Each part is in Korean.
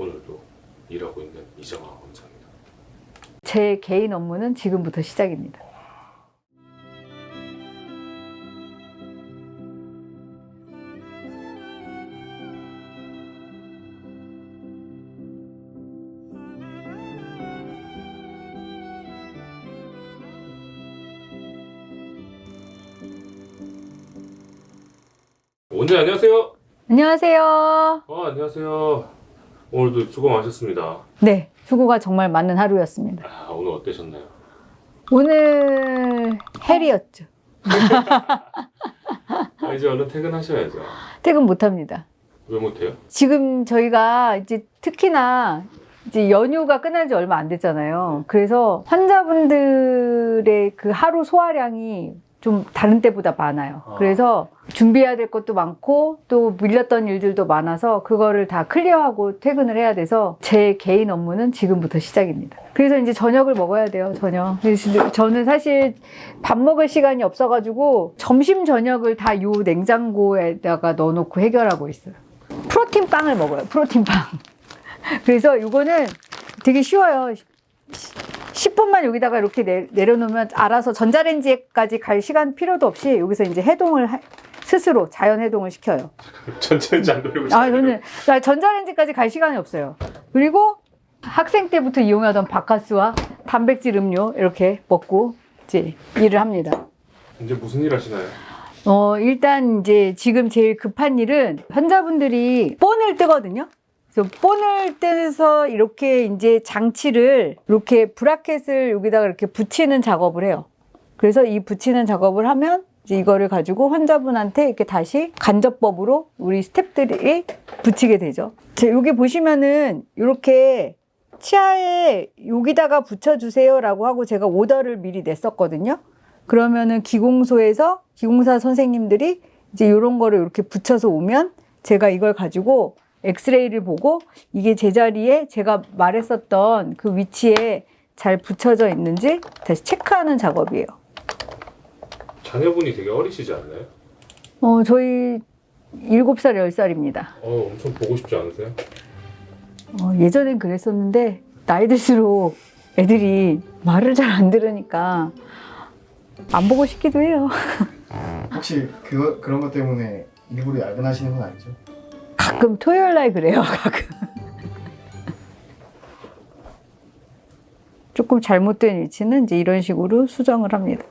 오늘도 일하고 있는 이정아 원장입니다. 제 개인 업무는 지금부터 시작입니다. 원장님 안녕하세요. 안녕하세요. 안녕하세요. 오늘도 수고 많으셨습니다. 네, 수고가 정말 많은 하루였습니다. 오늘 어떠셨나요? 오늘 헬이었죠. 이제 얼른 퇴근하셔야죠. 퇴근 못합니다. 왜 못해요? 지금 저희가 이제 특히나 이제 연휴가 끝난 지 얼마 안 됐잖아요. 그래서 환자분들의 그 하루 소화량이 좀 다른 때보다 많아요. 그래서 준비해야 될 것도 많고 또 밀렸던 일들도 많아서 그거를 다 클리어하고 퇴근을 해야 돼서 제 개인 업무는 지금부터 시작입니다. 그래서 이제 저녁을 먹어야 돼요, 저녁. 그래서 저는 사실 밥 먹을 시간이 없어가지고 점심 저녁을 다 요 냉장고에다가 넣어놓고 해결하고 있어요. 프로틴 빵을 먹어요, 프로틴 빵. 그래서 이거는 되게 쉬워요. 10분만 여기다가 이렇게 내려놓으면 알아서 전자레인지까지 갈 시간 필요도 없이 여기서 이제 해동을 스스로 자연 해동을 시켜요. 전자레인지 안 돌리고 저는 전자레인지까지 갈 시간이 없어요. 그리고 학생 때부터 이용하던 바카스와 단백질 음료 이렇게 먹고 이제 일을 합니다. 이제 무슨 일 하시나요? 일단 이제 지금 제일 급한 일은 환자분들이 본을 뜨거든요. 그래서 본을 떼서 이렇게 이제 장치를 이렇게 브라켓을 여기다가 이렇게 붙이는 작업을 해요. 그래서 이 붙이는 작업을 하면 이제 이거를 가지고 환자분한테 이렇게 다시 간접법으로 우리 스태프들이 붙이게 되죠. 여기 보시면은 이렇게 치아에 여기다가 붙여주세요라고 하고 제가 오더를 미리 냈었거든요. 그러면은 기공사 선생님들이 이제 이런 거를 이렇게 붙여서 오면 제가 이걸 가지고 엑스레이를 보고 이게 제자리에 제가 말했었던 그 위치에 잘 붙여져 있는지 다시 체크하는 작업이에요. 자녀분이 되게 어리시지 않나요? 저희 7살, 10살입니다. 엄청 보고 싶지 않으세요? 예전엔 그랬었는데 나이 들수록 애들이 말을 잘 안 들으니까 안 보고 싶기도 해요. 혹시 그런 것 때문에 일부러 야근하시는 건 아니죠? 가끔 토요일 날 그래요. 가끔. 조금 잘못된 위치는 이제 이런 식으로 수정을 합니다.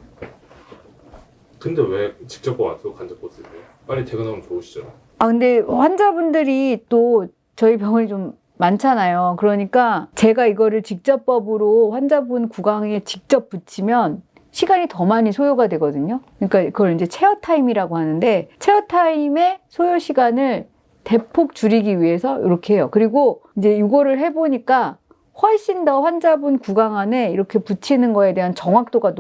근데 왜 직접 와서 간접법 쓰세요? 빨리 퇴근하면 좋으시잖아요. 근데 환자분들이 또 저희 병원이 좀 많잖아요. 그러니까 제가 이거를 직접법으로 환자분 구강에 직접 붙이면 시간이 더 많이 소요가 되거든요. 그러니까 그걸 이제 체어 타임이라고 하는데 체어 타임의 소요 시간을 대폭 줄이기 위해서 이렇게 해요. 그리고 이제 이거를 해보니까 훨씬 더 환자분 구강 안에 이렇게 붙이는 거에 대한 정확도가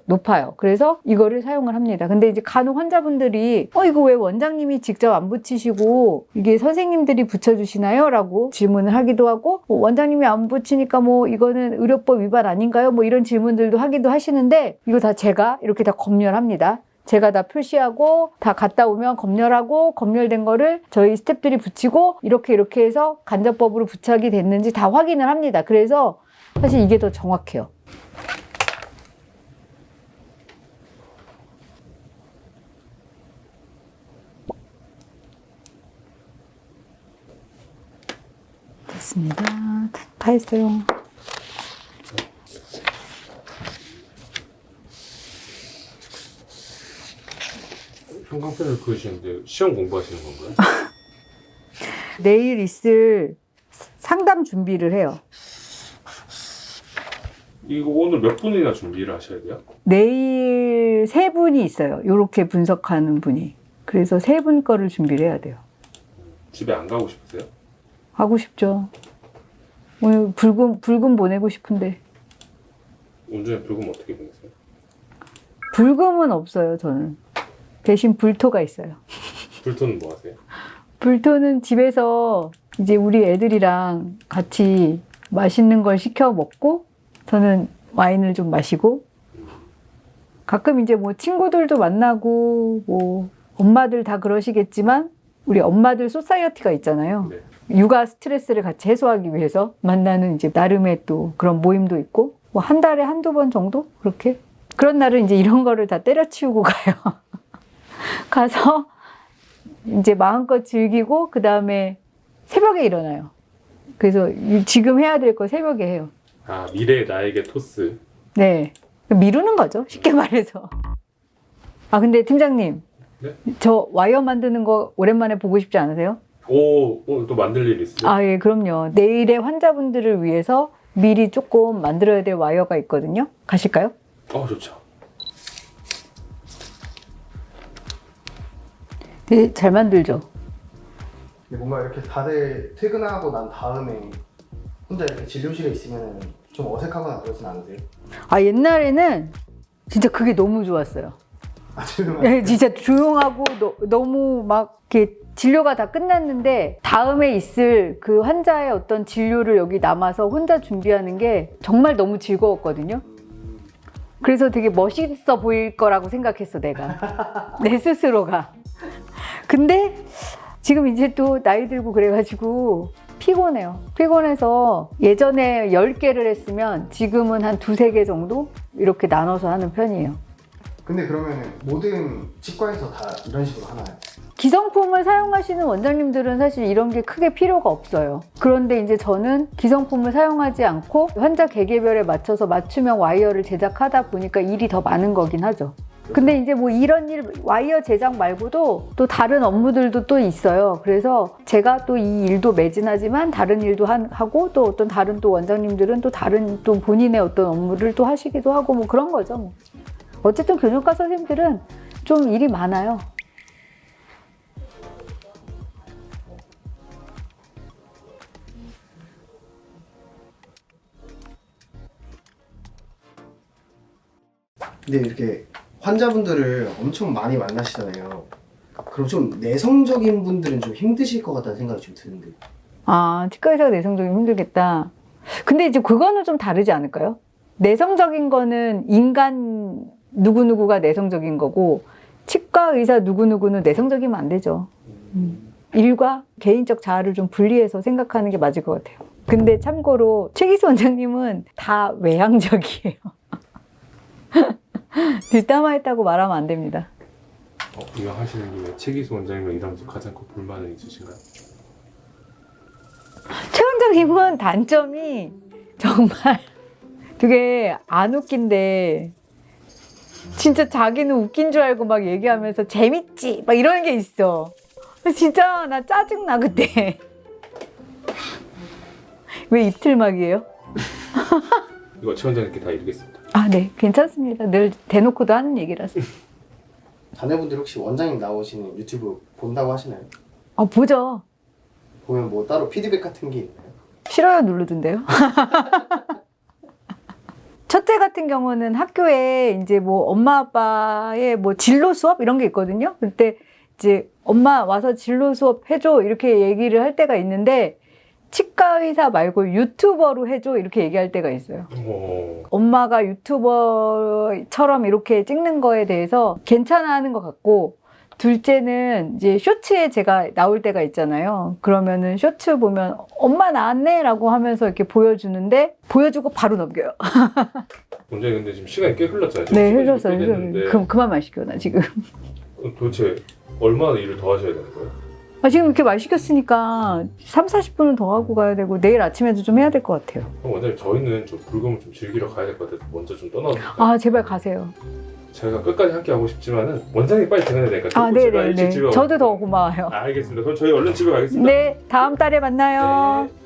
높아요. 그래서 이거를 사용을 합니다. 근데 이제 간혹 환자분들이 이거 왜 원장님이 직접 안 붙이시고 이게 선생님들이 붙여주시나요? 라고 질문을 하기도 하고 원장님이 안 붙이니까 뭐 이거는 의료법 위반 아닌가요? 뭐 이런 질문들도 하기도 하시는데 이거 다 제가 이렇게 다 검열합니다. 제가 다 표시하고 다 갔다 오면 검열하고 검열된 거를 저희 스태프들이 붙이고 이렇게 해서 간접법으로 부착이 됐는지 다 확인을 합니다. 그래서 사실 이게 더 정확해요. 됐습니다. 다 했어요. 형광펜을 그으시는데 시험 공부하시는 건가요? 내일 있을 상담 준비를 해요. 이거 오늘 몇 분이나 준비를 하셔야 돼요? 내일 3분이 있어요. 이렇게 분석하는 분이. 그래서 3분 거를 준비를 해야 돼요. 집에 안 가고 싶으세요? 하고 싶죠. 오늘 불금 보내고 싶은데. 온전히 불금 어떻게 보내세요? 불금은 없어요, 저는. 대신 불토가 있어요. 불토는 뭐 하세요? 불토는 집에서 이제 우리 애들이랑 같이 맛있는 걸 시켜 먹고 저는 와인을 좀 마시고 가끔 이제 뭐 친구들도 만나고 뭐 엄마들 다 그러시겠지만 우리 엄마들 소사이어티가 있잖아요. 네. 육아 스트레스를 같이 해소하기 위해서 만나는 이제 나름의 또 그런 모임도 있고 뭐 한 달에 한두 번 정도 그렇게 그런 날은 이제 이런 거를 다 때려치우고 가요. 가서 이제 마음껏 즐기고 그 다음에 새벽에 일어나요. 그래서 지금 해야 될 거 새벽에 해요. 아, 미래의 나에게 토스. 네. 미루는 거죠. 쉽게 말해서. 아, 근데 팀장님. 네? 저 와이어 만드는 거 오랜만에 보고 싶지 않으세요? 또 만들 일 있어요? 아, 예, 그럼요. 내일의 환자분들을 위해서 미리 조금 만들어야 될 와이어가 있거든요. 가실까요? 좋죠. 되게 잘 만들죠. 근데 뭔가 이렇게 다들 퇴근하고 난 다음에 혼자 이렇게 진료실에 있으면 좀 어색하거나 그러진 않으세요? 아, 옛날에는 진짜 그게 너무 좋았어요. 네, 진짜 조용하고 너무 막 이렇게 진료가 다 끝났는데 다음에 있을 그 환자의 어떤 진료를 여기 남아서 혼자 준비하는 게 정말 너무 즐거웠거든요. 그래서 되게 멋있어 보일 거라고 생각했어, 내가. 내 스스로가. 근데 지금 이제 또 나이 들고 그래가지고 피곤해요. 피곤해서 예전에 10개를 했으면 지금은 한 2-3개 정도 이렇게 나눠서 하는 편이에요. 근데 그러면 모든 치과에서 다 이런 식으로 하나요? 기성품을 사용하시는 원장님들은 사실 이런 게 크게 필요가 없어요. 그런데 이제 저는 기성품을 사용하지 않고 환자 개개별에 맞춰서 맞춤형 와이어를 제작하다 보니까 일이 더 많은 거긴 하죠. 근데 이제 뭐 이런 일, 와이어 제작 말고도 또 다른 업무들도 또 있어요. 그래서 제가 또 이 일도 매진하지만 다른 일도 하고 또 어떤 다른 또 원장님들은 또 다른 또 본인의 어떤 업무를 또 하시기도 하고 뭐 그런 거죠. 뭐. 어쨌든 교정과 선생님들은 좀 일이 많아요. 근데 이렇게 환자분들을 엄청 많이 만나시잖아요. 그럼 좀 내성적인 분들은 좀 힘드실 것 같다는 생각이 좀 드는데. 아, 치과 의사가 내성적이면 힘들겠다. 근데 이제 그거는 좀 다르지 않을까요? 내성적인 거는 인간 누구누구가 내성적인 거고 치과 의사 누구누구는 내성적이면 안 되죠. 일과 개인적 자아를 좀 분리해서 생각하는 게 맞을 것 같아요. 근데 참고로 최기수 원장님은 다 외향적이에요. 뒷담화했다고 말하면 안 됩니다. 이거 하시는 김에 최기수 원장님과 일하면서 가장 큰 불만은 있으신가요? 최 원장님은 단점이 정말 되게 안 웃긴데 진짜 자기는 웃긴 줄 알고 막 얘기하면서 재밌지? 막 이런 게 있어. 진짜 나 짜증나 그때. 왜 입틀막이에요? 이거 최 원장님께 다 이르겠습니다. 아, 네. 괜찮습니다. 늘 대놓고도 하는 얘기라서. 자녀분들 혹시 원장님 나오시는 유튜브 본다고 하시나요? 아, 보죠. 보면 뭐 따로 피드백 같은 게 있나요? 싫어요 누르던데요. 첫째 같은 경우는 학교에 이제 뭐 엄마 아빠의 뭐 진로 수업 이런 게 있거든요. 그때 이제 엄마 와서 진로 수업 해줘 이렇게 얘기를 할 때가 있는데 치과 의사 말고 유튜버로 해줘 이렇게 얘기할 때가 있어요. 엄마가 유튜버처럼 이렇게 찍는 거에 대해서 괜찮아하는 것 같고, 둘째는 이제 쇼츠에 제가 나올 때가 있잖아요. 그러면은 쇼츠 보면 엄마 나왔네 라고 하면서 이렇게 보여주는데 보여주고 바로 넘겨요. 원장님 근데 지금 시간이 꽤 흘렀잖아요. 네, 시간이 흘렀어요. 꽤 됐는데 그럼 그만 말 시켜 나 지금. 도대체 얼마나 일을 더 하셔야 되는 거예요? 아, 지금 이렇게 말 시켰으니까 30-40분은 더 하고 가야 되고 내일 아침에도 좀 해야 될 것 같아요. 그럼 원장님 저희는 좀 불금을 좀 즐기러 가야 될 것 같아서 먼저 좀 떠나볼까요? 아, 제발 가세요. 제가 끝까지 함께 하고 싶지만은 원장님 빨리 퇴근해야 되니까 아, 제가 일찍 집에 네네네. 저도 더 고마워요. 알겠습니다. 그럼 저희 얼른 집에 가겠습니다. 네, 다음 달에 만나요. 네.